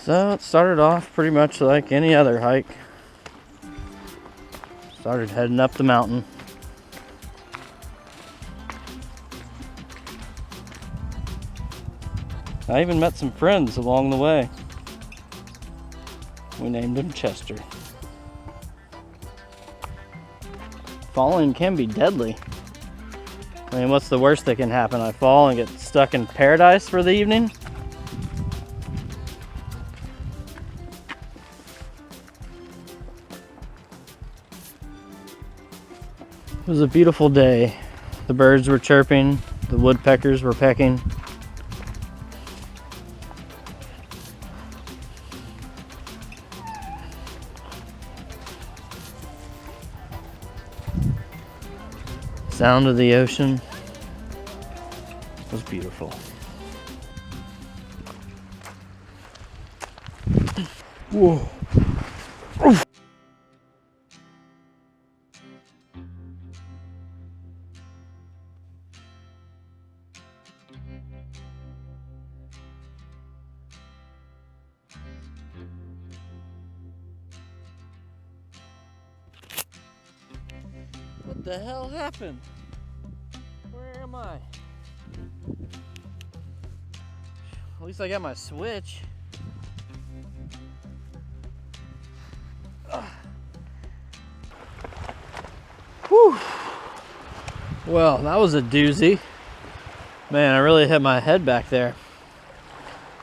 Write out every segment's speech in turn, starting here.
So it started off pretty much like any other hike. Started heading up the mountain. I even met some friends along the way. We named him Chester. Falling can be deadly. I mean, what's the worst that can happen? I fall and get stuck in paradise for the evening? It was a beautiful day. The birds were chirping, the woodpeckers were pecking. Sound of the ocean was beautiful. Whoa. Oof. What the hell happened? Where am I? At least I got my switch. Whew. Well, that was a doozy. Man, I really hit my head back there.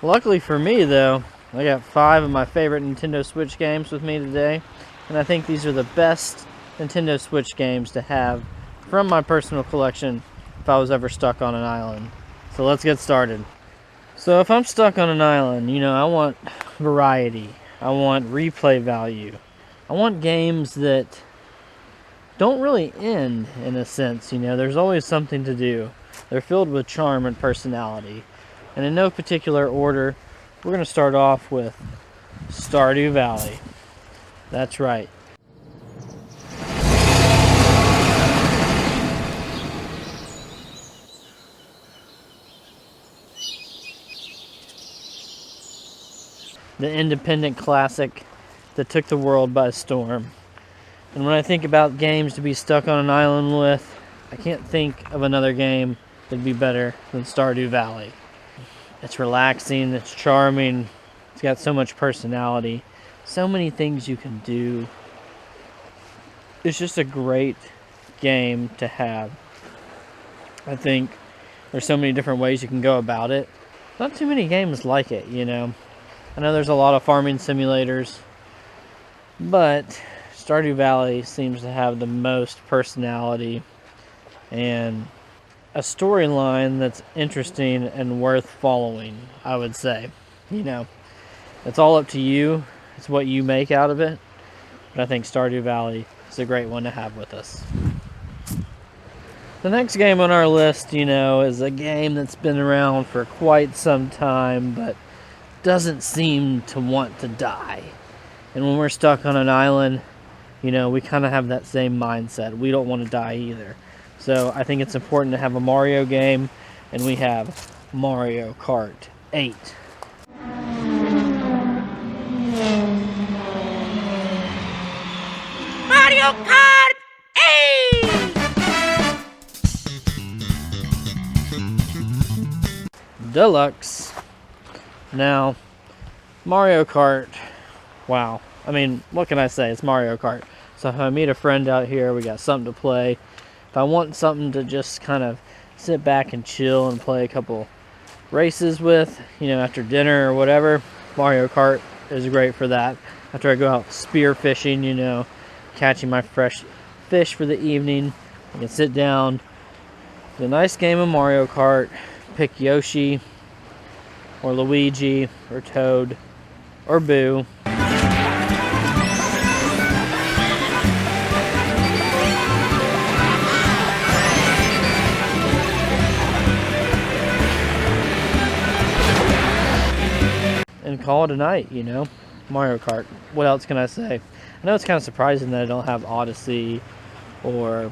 Luckily for me though, I got 5 of my favorite Nintendo Switch games with me today. And I think these are the best Nintendo Switch games to have from my personal collection if I was ever stuck on an island. So let's get started. So if I'm stuck on an island, you know, I want variety. I want replay value. I want games that don't really end, in a sense, you know. There's always something to do. They're filled with charm and personality. And in no particular order, we're going to start off with Stardew Valley. That's right. The independent classic that took the world by storm. And when I think about games to be stuck on an island with, I can't think of another game that'd be better than Stardew Valley. It's relaxing, it's charming, it's got so much personality, so many things you can do. It's just a great game to have. I think there's so many different ways you can go about it. Not too many games like it, you know. I know there's a lot of farming simulators, but Stardew Valley seems to have the most personality and a storyline that's interesting and worth following, I would say. You know, it's all up to you. It's what you make out of it. But I think Stardew Valley is a great one to have with us. The next game on our list, you know, is a game that's been around for quite some time, but doesn't seem to want to die. And when we're stuck on an island, you know, we kind of have that same mindset. We don't want to die either. So I think it's important to have a Mario game, and we have Mario Kart 8. Mario Kart 8! Deluxe. Now, Mario Kart, wow. I mean, what can I say? It's Mario Kart. So if I meet a friend out here, we got something to play. If I want something to just kind of sit back and chill and play a couple races with, you know, after dinner or whatever, Mario Kart is great for that. After I go out spear fishing, you know, catching my fresh fish for the evening, I can sit down with a nice game of Mario Kart, pick Yoshi, or Luigi, or Toad, or Boo. And call it a night, you know? Mario Kart. What else can I say? I know it's kind of surprising that I don't have Odyssey or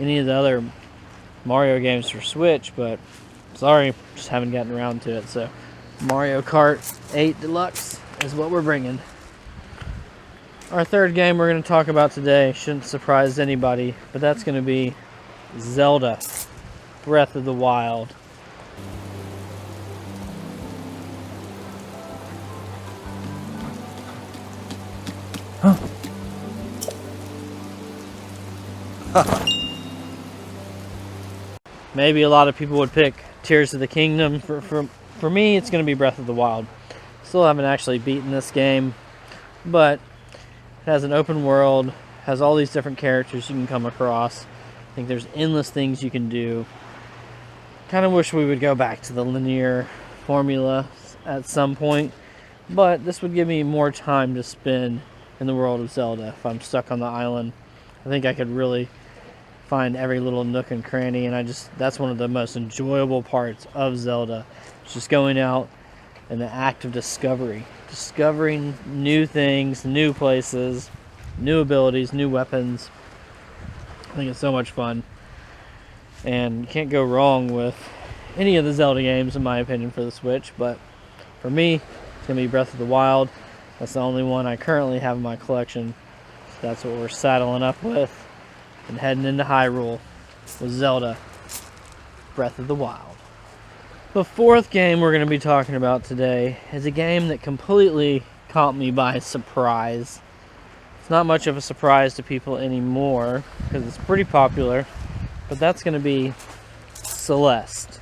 any of the other Mario games for Switch, but sorry, just haven't gotten around to it. So Mario Kart 8 Deluxe is what we're bringing. Our third game we're going to talk about today shouldn't surprise anybody, but that's going to be Zelda Breath of the Wild. Huh. Maybe a lot of people would pick Tears of the Kingdom. For me, it's going to be Breath of the Wild. Still haven't actually beaten this game, but it has an open world, has all these different characters you can come across. I think there's endless things you can do. Kind of wish we would go back to the linear formula at some point, but this would give me more time to spend in the world of Zelda. If I'm stuck on the island, I think I could really find every little nook and cranny, and that's one of the most enjoyable parts of Zelda. It's just going out and the act of discovering new things, new places, new abilities, new weapons. I think it's so much fun, and you can't go wrong with any of the Zelda games in my opinion for the Switch, but for me it's gonna be Breath of the Wild. That's the only one I currently have in my collection, so that's what we're saddling up with and heading into Hyrule with Zelda Breath of the Wild. The fourth game we're going to be talking about today is a game that completely caught me by surprise. It's not much of a surprise to people anymore because it's pretty popular, but that's going to be Celeste.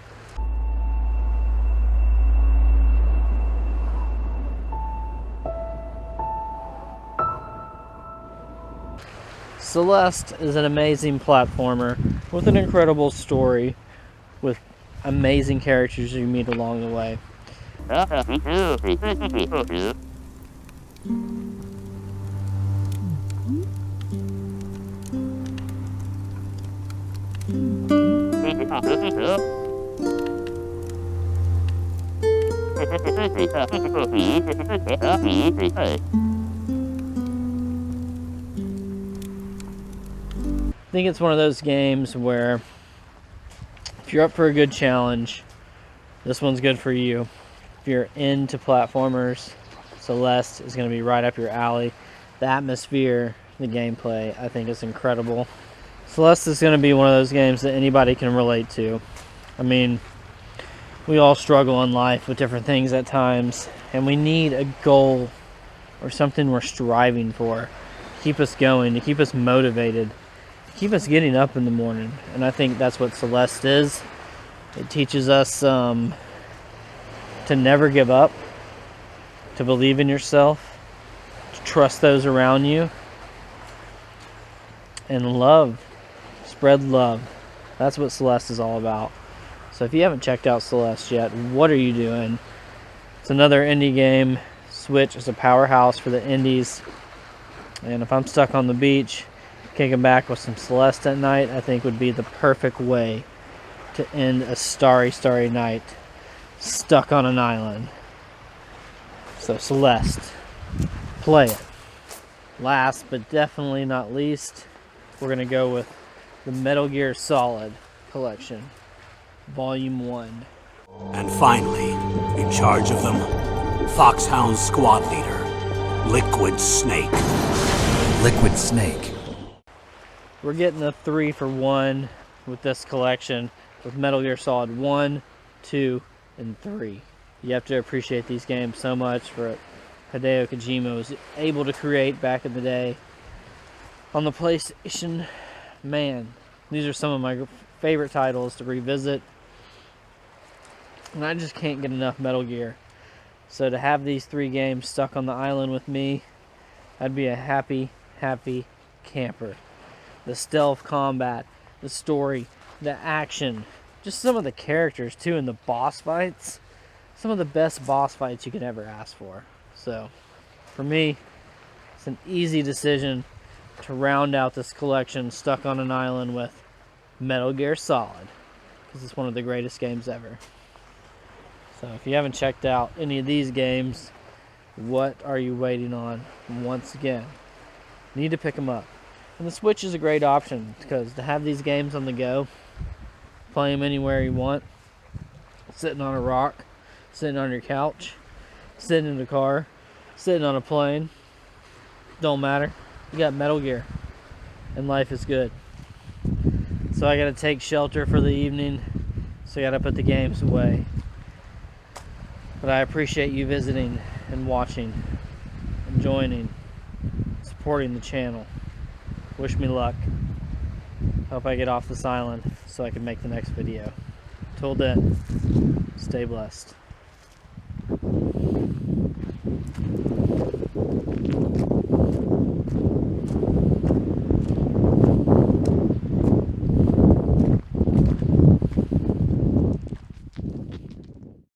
Celeste is an amazing platformer with an incredible story, with amazing characters you meet along the way. I think it's one of those games where if you're up for a good challenge, this one's good for you. If you're into platformers, Celeste is going to be right up your alley. The atmosphere, the gameplay, I think is incredible. Celeste is going to be one of those games that anybody can relate to. I mean, we all struggle in life with different things at times, and we need a goal or something we're striving for to keep us going, to keep us motivated, keep us getting up in the morning. And I think that's what Celeste is. It teaches us to never give up, to believe in yourself, to trust those around you, and love. Spread love. That's what Celeste is all about. So if you haven't checked out Celeste yet, what are you doing? It's another indie game. Switch is a powerhouse for the indies, and if I'm stuck on the beach kicking back with some Celeste at night, I think would be the perfect way to end a starry night stuck on an island. So Celeste, play it. Last but definitely not least, we're going to go with the Metal Gear Solid Collection, Volume 1. And finally, in charge of them, Foxhound Squad Leader, Liquid Snake. Liquid Snake. We're getting a 3-for-1 with this collection with Metal Gear Solid 1, 2, and 3. You have to appreciate these games so much for what Hideo Kojima was able to create back in the day on the PlayStation. Man, these are some of my favorite titles to revisit, and I just can't get enough Metal Gear. So to have these 3 games stuck on the island with me, I'd be a happy camper. The stealth combat, the story, the action, just some of the characters too, and the boss fights. Some of the best boss fights you could ever ask for. So, for me, it's an easy decision to round out this collection stuck on an island with Metal Gear Solid, because it's one of the greatest games ever. So if you haven't checked out any of these games, what are you waiting on? Once again, you need to pick them up. And the Switch is a great option, because to have these games on the go, play them anywhere you want, sitting on a rock, sitting on your couch, sitting in a car, sitting on a plane. Don't matter. You got Metal Gear, and life is good. So I gotta take shelter for the evening, so I gotta put the games away. But I appreciate you visiting and watching and joining, supporting the channel. Wish me luck. Hope I get off this island so I can make the next video. Till then, stay blessed.